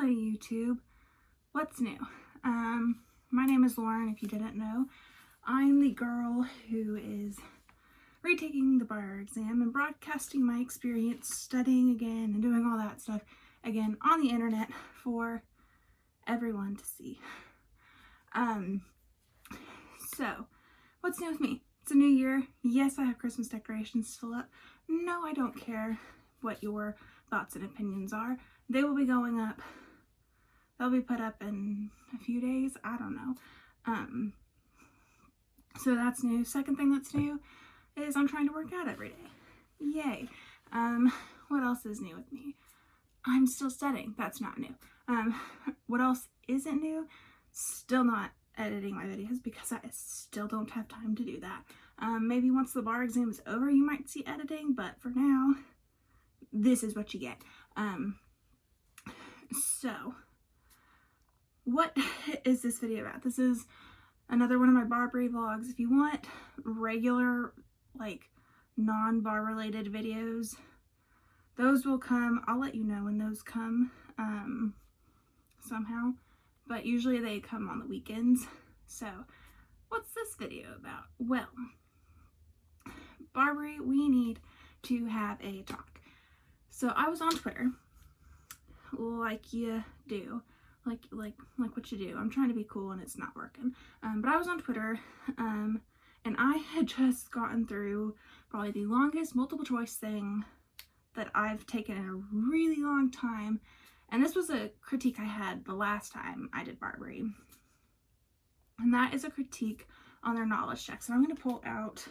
Hello YouTube, what's new? My name is Lauren, if you didn't know. I'm the girl who is retaking the bar exam and broadcasting my experience studying again and doing all that stuff again on the internet for everyone to see. So, what's new with me? It's a new year. Yes, I have Christmas decorations still up. No, I don't care what your thoughts and opinions are. They will be going up. They'll be put up in a few days. I don't know. So that's new. Second thing that's new is I'm trying to work out every day. Yay. What else is new with me? I'm still studying. That's not new. What else isn't new? Still not editing my videos because I still don't have time to do that. Maybe once the bar exam is over, you might see editing, but for now, this is what you get. So, what is this video about? This is another one of my Barbary vlogs. If you want regular, like, non-bar related videos, those will come. I'll let you know when those come, somehow. But usually they come on the weekends. So, what's this video about? Well, Barbary, we need to have a talk. So, I was on Twitter, like you do. Like what you do. I'm trying to be cool and it's not working. But I was on Twitter, and I had just gotten through probably the longest multiple choice thing that I've taken in a really long time. And this was a critique I had the last time I did Barbary. And that is a critique on their knowledge checks. And I'm going to pull out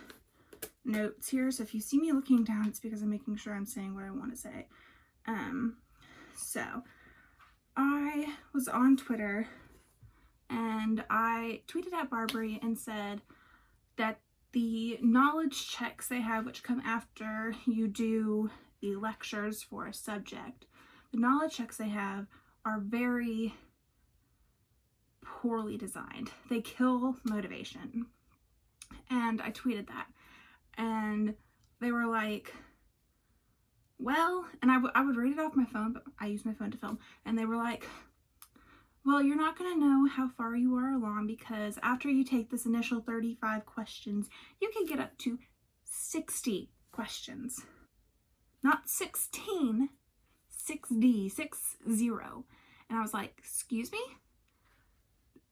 notes here. So if you see me looking down, it's because I'm making sure I'm saying what I want to say. So I was on Twitter and I tweeted at Barbary and said that the knowledge checks they have, which come after you do the lectures for a subject, the knowledge checks they have are very poorly designed. They kill motivation. And I tweeted that. And they were like, well, and I would read it off my phone, but I use my phone to film. And they were like, well, you're not going to know how far you are along because after you take this initial 35 questions, you can get up to 60 questions. Not 16, 6D, 60. And I was like, excuse me?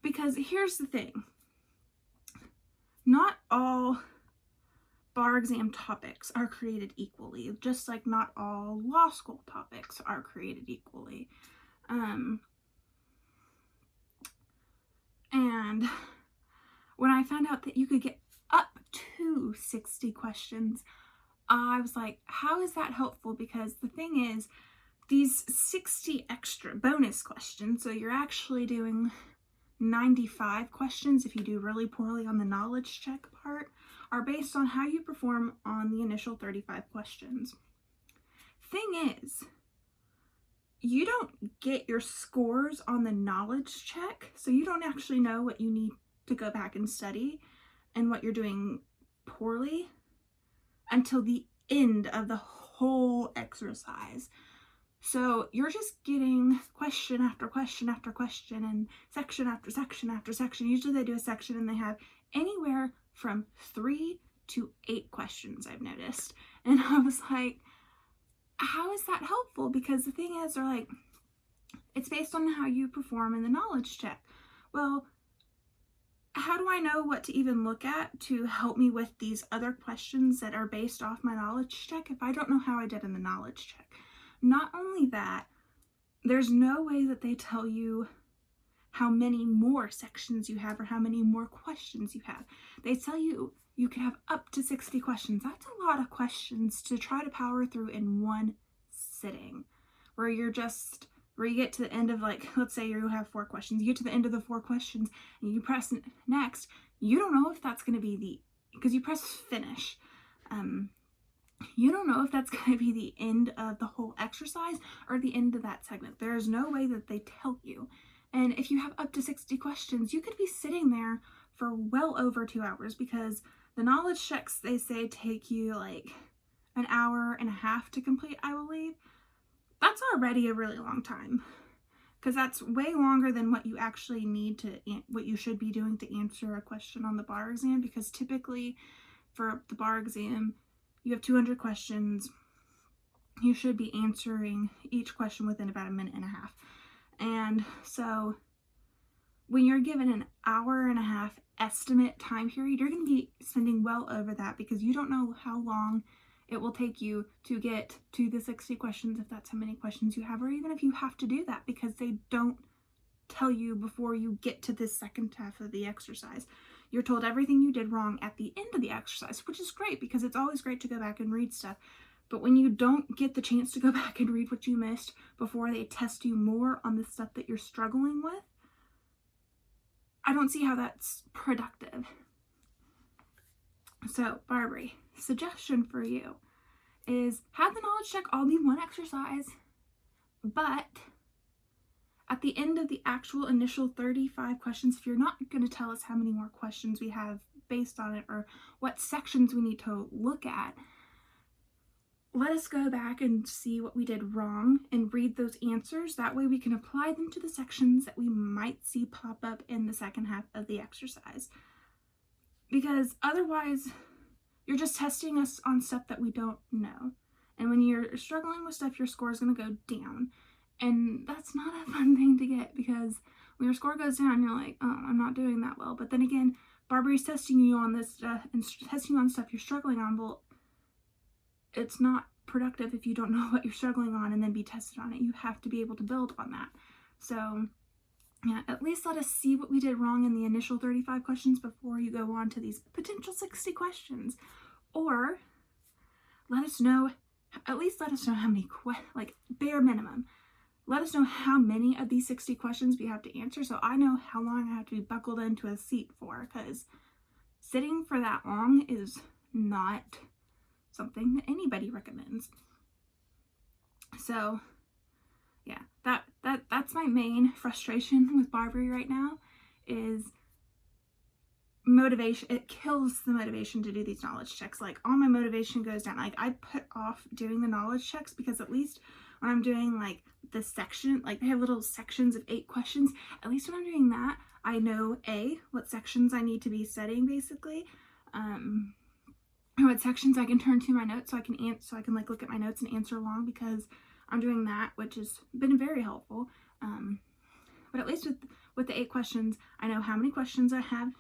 Because here's the thing. Not all bar exam topics are created equally, just like not all law school topics are created equally. And when I found out that you could get up to 60 questions, I was like, how is that helpful? Because the thing is, these 60 extra bonus questions, so you're actually doing 95 questions if you do really poorly on the knowledge check part, are based on how you perform on the initial 35 questions. Thing is, you don't get your scores on the knowledge check, so you don't actually know what you need to go back and study and what you're doing poorly until the end of the whole exercise. So you're just getting question after question after question and section after section after section. Usually they do a section and they have anywhere from 3 to 8 questions, I've noticed. And I was like, how is that helpful? Because the thing is, they're like, it's based on how you perform in the knowledge check. Well, how do I know what to even look at to help me with these other questions that are based off my knowledge check if I don't know how I did in the knowledge check? Not only that, there's no way that they tell you how many more sections you have or how many more questions you have. They tell you you can have up to 60 questions. That's a lot of questions to try to power through in one sitting, where you get to the end of, like, let's say you have 4 questions. You get to the end of the 4 questions and you press next. You don't know if that's going to be because you press finish. You don't know if that's going to be the end of the whole exercise or the end of that segment. There is no way that they tell you. And if you have up to 60 questions, you could be sitting there for well over 2 hours because the knowledge checks, they say, take you like an hour and a half to complete, I believe. That's already a really long time. because that's way longer than what you actually need to, what you should be doing to answer a question on the bar exam, because typically for the bar exam, you have 200 questions. You should be answering each question within about a minute and a half. And so when you're given an hour and a half estimate time period, you're going to be spending well over that, because you don't know how long it will take you to get to the 60 questions, if that's how many questions you have, or even if you have to do that, because they don't tell you before you get to this second half of the exercise. You're told everything you did wrong at the end of the exercise, which is great, because it's always great to go back and read stuff. But when you don't get the chance to go back and read what you missed before they test you more on the stuff that you're struggling with, I don't see how that's productive. So, Barbary, suggestion for you is have the knowledge check all be one exercise, but at the end of the actual initial 35 questions, if you're not going to tell us how many more questions we have based on it or what sections we need to look at, let us go back and see what we did wrong and read those answers. That way we can apply them to the sections that we might see pop up in the second half of the exercise. Because otherwise, you're just testing us on stuff that we don't know. And when you're struggling with stuff, your score is going to go down. And that's not a fun thing to get, because when your score goes down, you're like, oh, I'm not doing that well. But then again, Barbary's testing you on this stuff and testing you on stuff you're struggling on. Well, it's not productive if you don't know what you're struggling on and then be tested on it. You have to be able to build on that. So yeah, at least let us see what we did wrong in the initial 35 questions before you go on to these potential 60 questions. Or let us know, at least let us know how many, like bare minimum, let us know how many of these 60 questions we have to answer, so I know how long I have to be buckled into a seat for, because sitting for that long is not something that anybody recommends. So yeah, that's my main frustration with Barbary right now, is motivation. It kills the motivation to do these knowledge checks. Like, all my motivation goes down. Like, I put off doing the knowledge checks, because at least when I'm doing like the section, like they have little sections of 8 questions, at least when I'm doing that, I know what sections I need to be studying, basically, or what sections I can turn to my notes so I can like look at my notes and answer along, because I'm doing that, which has been very helpful. But at least with the 8 questions, I know how many questions I'm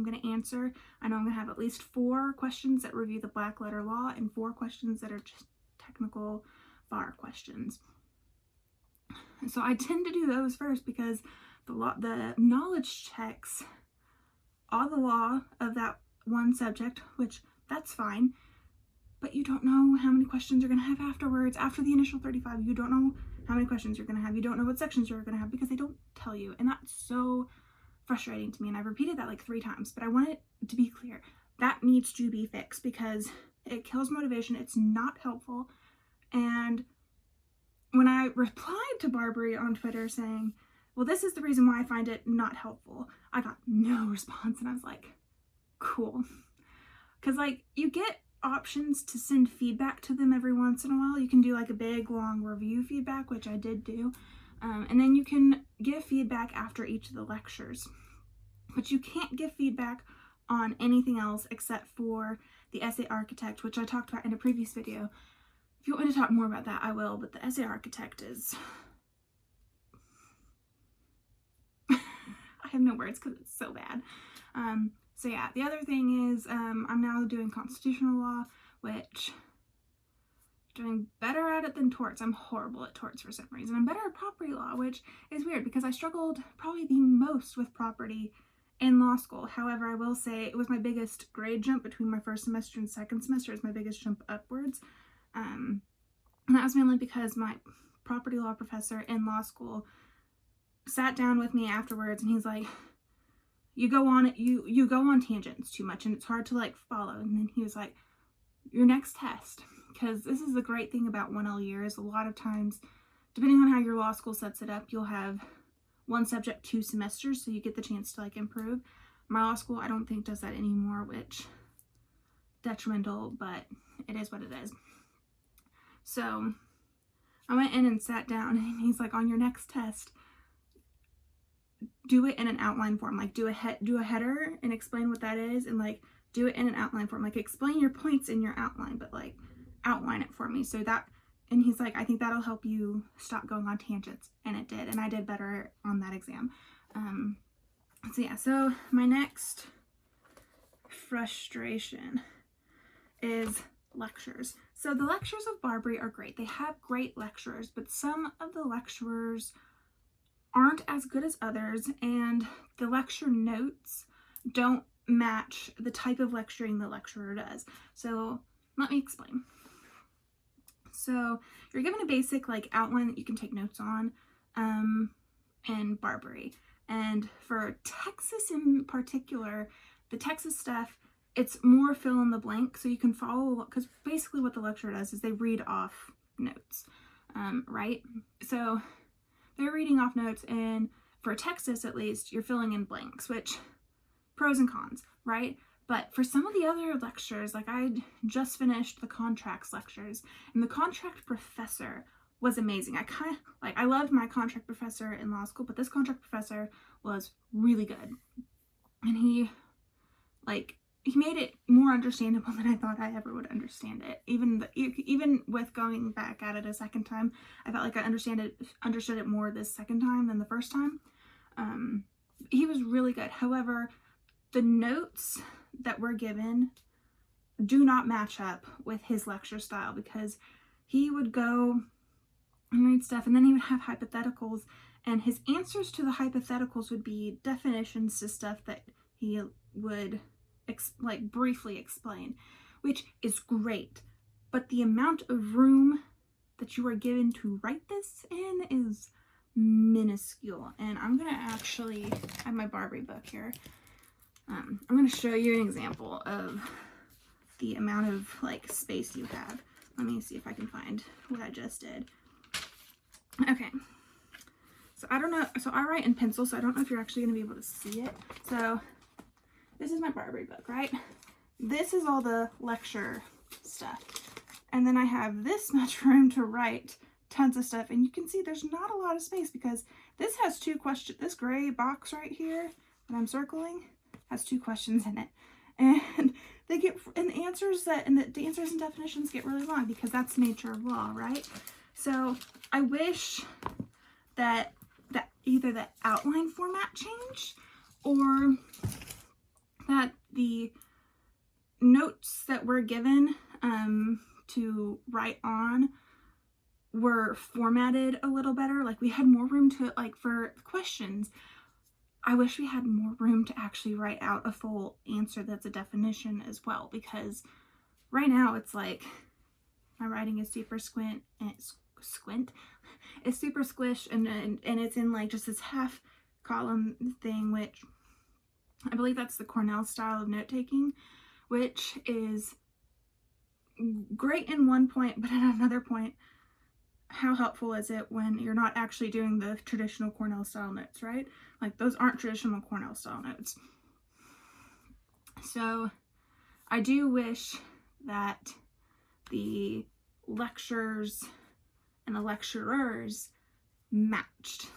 going to answer. I know I'm going to have at least 4 questions that review the black letter law and 4 questions that are just technical bar questions. And so I tend to do those first, because the knowledge checks all the law of that one subject, which that's fine, but you don't know how many questions you're going to have afterwards. After the initial 35, you don't know how many questions you're going to have. You don't know what sections you're going to have, because they don't tell you. And that's so frustrating to me. And I've repeated that like 3 times, but I want it to be clear. That needs to be fixed, because it kills motivation. It's not helpful. And when I replied to Barbary on Twitter saying, well, this is the reason why I find it not helpful, I got no response. And I was like, cool. Because like, you get options to send feedback to them every once in a while. You can do like a big long review feedback, which I did do, and then you can give feedback after each of the lectures, but you can't give feedback on anything else except for the essay architect, which I talked about in a previous video. If you want me to talk more about that, I will, but the essay architect is I have no words because it's so bad. So yeah, the other thing is I'm now doing constitutional law, which I'm doing better at it than torts. I'm horrible at torts for some reason. I'm better at property law, which is weird, because I struggled probably the most with property in law school. However, I will say it was my biggest grade jump between my first semester and second semester. It's my biggest jump upwards. And that was mainly because my property law professor in law school sat down with me afterwards, and he's like, you go on tangents too much and it's hard to like follow. And then he was like, your next test, because this is the great thing about 1L years, a lot of times, depending on how your law school sets it up, you'll have one subject 2 semesters, so you get the chance to like improve. My law school, I don't think, does that anymore, which detrimental, but it is what it is. So I went in and sat down, and he's like, on your next test, do it in an outline form. Like do a header and explain what that is, and like do it in an outline form. Like explain your points in your outline, but like outline it for me. So that, and he's like, I think that'll help you stop going on tangents. And it did, and I did better on that exam. So yeah, so my next frustration is lectures. So the lectures of Barbary are great. They have great lecturers, but some of the lecturers aren't as good as others, and the lecture notes don't match the type of lecturing the lecturer does. So let me explain. So you're given a basic like outline that you can take notes on in Barbary. And for Texas in particular, the Texas stuff, it's more fill in the blank, so you can follow, because basically what the lecturer does is they read off notes, right? So they're reading off notes, and for Texas at least, you're filling in blanks, which pros and cons, right? But for some of the other lectures, like I just finished the contracts lectures, and the contract professor was amazing. I loved my contract professor in law school, but this contract professor was really good. And he made it more understandable than I thought I ever would understand it. Even with going back at it a second time, I felt like I understood it more this second time than the first time. He was really good. However, the notes that were given do not match up with his lecture style, because he would go and read stuff, and then he would have hypotheticals, and his answers to the hypotheticals would be definitions to stuff that he would briefly explain, which is great, but the amount of room that you are given to write this in is minuscule. And I'm gonna actually have my Barbary book here. I'm gonna show you an example of the amount of space you have. Let me see if I can find what I just did. Okay, so I don't know, so I write in pencil, so I don't know if you're actually gonna be able to see it. So this is my Barbary book, right? This is all the lecture stuff. And then I have this much room to write tons of stuff. And you can see there's not a lot of space, because this has 2 questions. This gray box right here that I'm circling has 2 questions in it. And the answers and definitions get really long, because that's the nature of law, right? So I wish that either the outline format changed, or that the notes that were given to write on were formatted a little better. Like we had more room to, for questions, I wish we had more room to actually write out a full answer that's a definition as well, because right now it's like my writing is super it's super squish, and it's in just this half column thing, which I believe that's the Cornell style of note-taking, which is great in one point, but at another point, how helpful is it when you're not actually doing the traditional Cornell style notes, right? Those aren't traditional Cornell style notes. So I do wish that the lectures and the lecturers matched,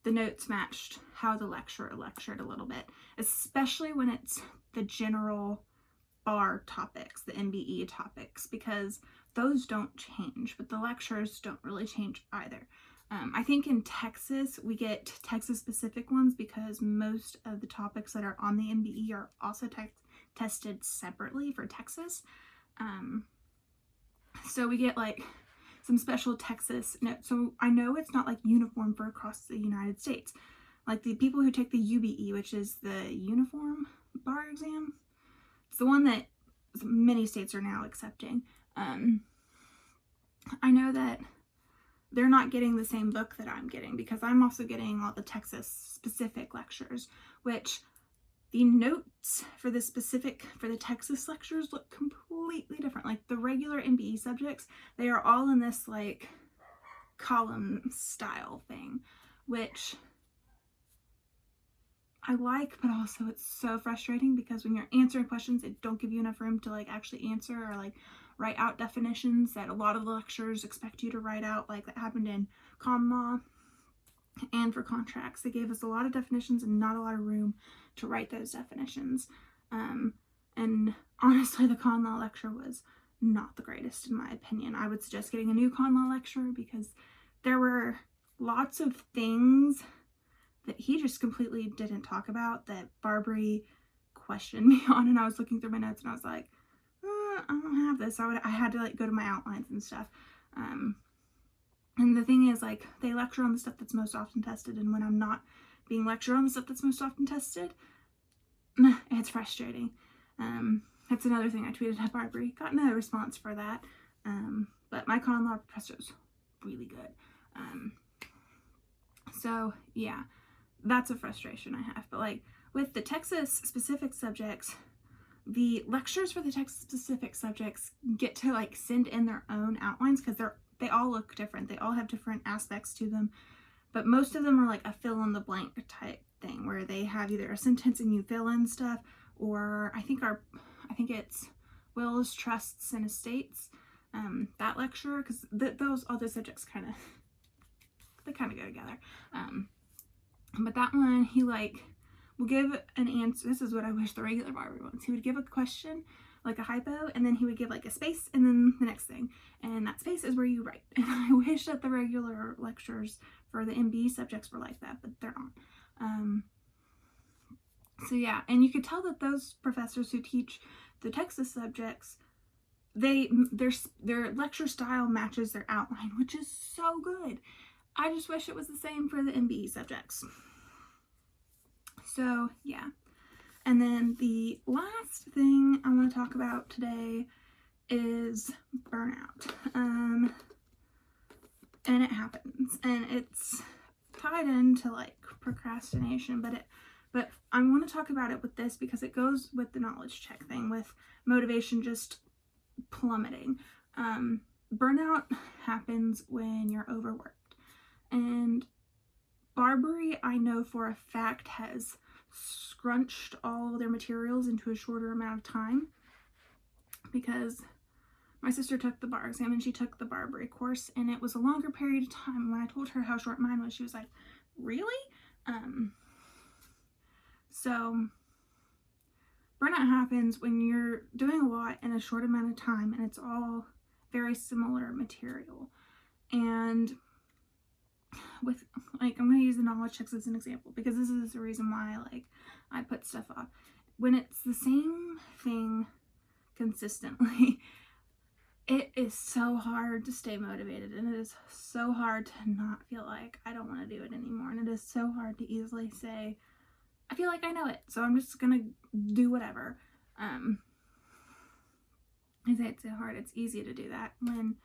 the notes matched how the lecturer lectured a little bit, especially when it's the general bar topics, the MBE topics, because those don't change, but the lectures don't really change either. I think in Texas, we get Texas-specific ones, because most of the topics that are on the MBE are also tested separately for Texas. So we get some special Texas notes. So I know it's not uniform for across the United States. The people who take the UBE, which is the uniform bar exam, it's the one that many states are now accepting. I know that they're not getting the same book that I'm getting, because I'm also getting all the Texas specific lectures, which the notes for the Texas lectures look completely different. The regular MBE subjects, they are all in this column style thing, which I like, but also it's so frustrating, because when you're answering questions, it don't give you enough room to actually answer, or write out definitions that a lot of the lecturers expect you to write out, that happened in common law. and for contracts. They gave us a lot of definitions and not a lot of room to write those definitions. And honestly, the con law lecture was not the greatest in my opinion. I would suggest getting a new con law lecturer because there were lots of things that he just completely didn't talk about that Barbary questioned me on, and I was looking through my notes and I was like, I don't have this. I had to like go to my outlines and stuff. And the thing is, like, they lecture on the stuff that's most often tested, and when I'm not being lectured on the stuff that's most often tested, it's frustrating. That's another thing I tweeted at Barbary. Got no response for that. But my con law professor's really good. So yeah, that's a frustration I have. But like with the Texas specific subjects, the lectures for the Texas specific subjects get to like send in their own outlines because they all look different. They all have different aspects to them, but most of them are like a fill in the blank type thing where they have either a sentence and you fill in stuff, or I think it's wills, trusts, and estates. That lecture, because those other subjects kind of go together. But that one, he like will give an answer. This is what I wish the regular Barbary ones. He would give a question, like a hypo, and then he would give like a space and then the next thing. And that space is where you write. And I wish that the regular lectures for the MB subjects were like that, but they're not. So yeah, and you could tell that those professors who teach the Texas subjects, their lecture style matches their outline, which is so good. I just wish it was the same for the MBE subjects. So yeah. And then the last thing I want to talk about today is burnout. And it happens, and it's tied into like procrastination, but I want to talk about it with this because it goes with the knowledge check thing, with motivation just plummeting. Burnout happens when you're overworked. And Barbary, I know for a fact, has scrunched all their materials into a shorter amount of time because my sister took the bar exam and she took the Barbary course, and it was a longer period of time. When I told her how short mine was, she was like, really? So burnout happens when you're doing a lot in a short amount of time and it's all very similar material. And with like, I'm going to use the knowledge checks as an example because this is the reason why like I put stuff off. When it's the same thing consistently, it is so hard to stay motivated, and it is so hard to not feel like I don't want to do it anymore, and it is so hard to easily say, I feel like I know it, so I'm just gonna do whatever. I say it's so hard. It's easy to do that when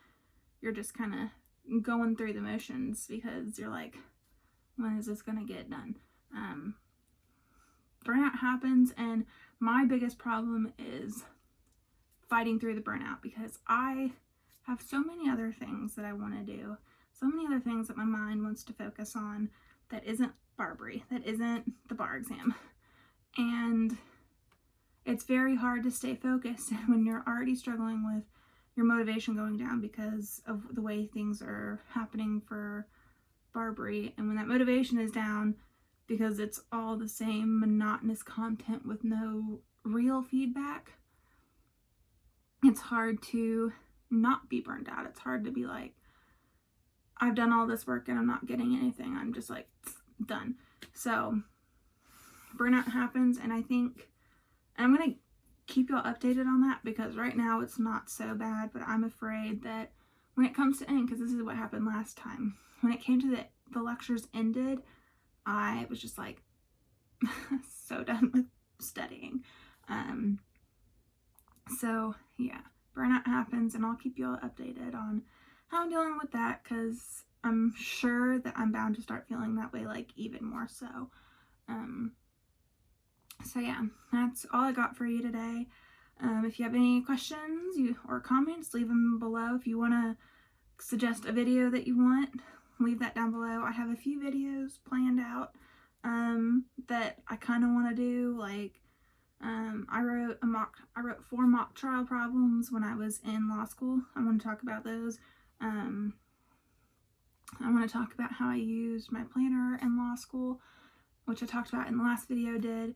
you're just kind of going through the motions because you're like, when is this gonna get done? Burnout happens, and my biggest problem is fighting through the burnout because I have so many other things that I want to do, so many other things that my mind wants to focus on that isn't Barbary, that isn't the bar exam. And it's very hard to stay focused when you're already struggling with your motivation going down because of the way things are happening for Barbary. And when that motivation is down because it's all the same monotonous content with no real feedback, it's hard to not be burned out. It's hard to be like, I've done all this work and I'm not getting anything. I'm just like, done. So burnout happens, and I think I'm going to keep y'all updated on that because right now it's not so bad, but I'm afraid that when it comes to end, because this is what happened last time, when it came to the lectures ended, I was just like so done with studying. So yeah, burnout happens, and I'll keep you all updated on how I'm dealing with that because I'm sure that I'm bound to start feeling that way, like even more so. So yeah, that's all I got for you today. If you have any questions or comments, leave them below. If you want to suggest a video that you want, leave that down below. I have a few videos planned out that I kind of want to do, like I wrote 4 mock trial problems when I was in law school. I want to talk about those. I want to talk about how I used my planner in law school, which I talked about in the last video I did.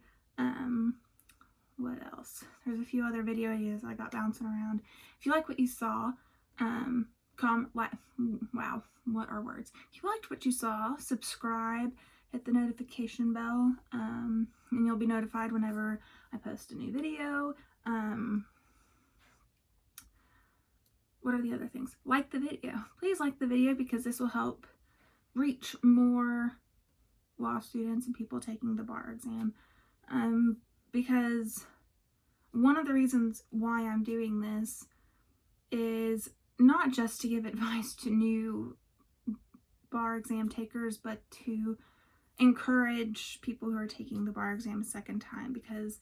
What else? There's a few other video ideas I got bouncing around. If you like what you saw, wow, what are words? If you liked what you saw, subscribe, hit the notification bell, and you'll be notified whenever I post a new video. What are the other things? Like the video. Please like the video because this will help reach more law students and people taking the bar exam. Because one of the reasons why I'm doing this is not just to give advice to new bar exam takers, but to encourage people who are taking the bar exam a second time, because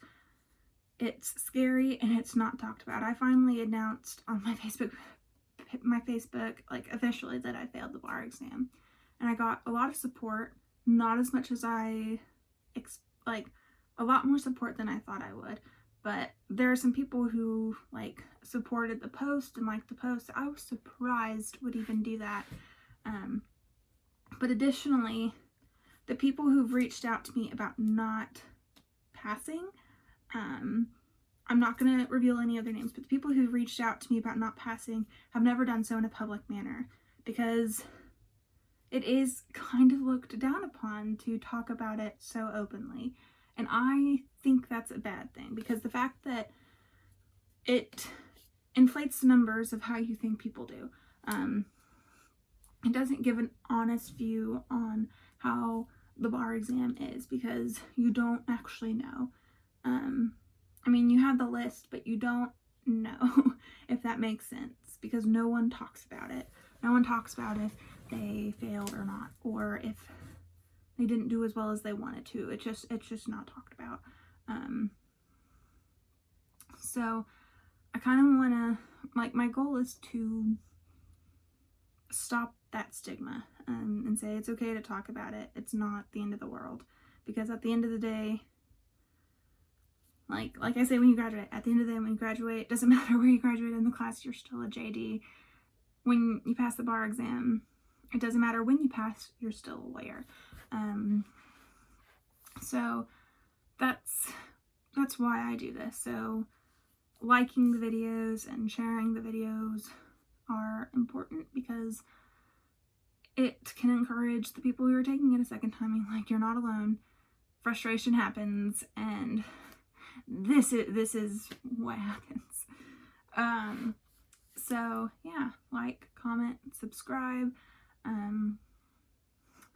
it's scary and it's not talked about. I finally announced on my Facebook, like, officially that I failed the bar exam, and I got a lot of support. Not as much as a lot more support than I thought I would, but there are some people who like supported the post and liked the post. I was surprised would even do that. But additionally, the people who've reached out to me about not passing, I'm not going to reveal any other names, but the people who've reached out to me about not passing have never done so in a public manner, because it is kind of looked down upon to talk about it so openly. And I think that's a bad thing, because the fact that it inflates the numbers of how you think people do. It doesn't give an honest view on how the bar exam is, because you don't actually know. I mean, you have the list, but you don't know, if that makes sense, because no one talks about it. No one talks about if they failed or not, or if they didn't do as well as they wanted to. It's just not talked about. So I kind of want to, like, my goal is to stop that stigma, and say it's okay to talk about it. It's not the end of the world, because at the end of the day, like I say, when you graduate, at the end of the day, when you graduate, it doesn't matter where you graduate in the class, you're still a JD. When you pass the bar exam, it doesn't matter when you pass, you're still a lawyer. So that's why I do this. So liking the videos and sharing the videos are important, because it can encourage the people who are taking it a second time, being like, you're not alone. Frustration happens, and this is what happens. So yeah, like, comment, subscribe.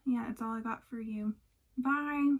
Yeah, that's all I got for you. Bye.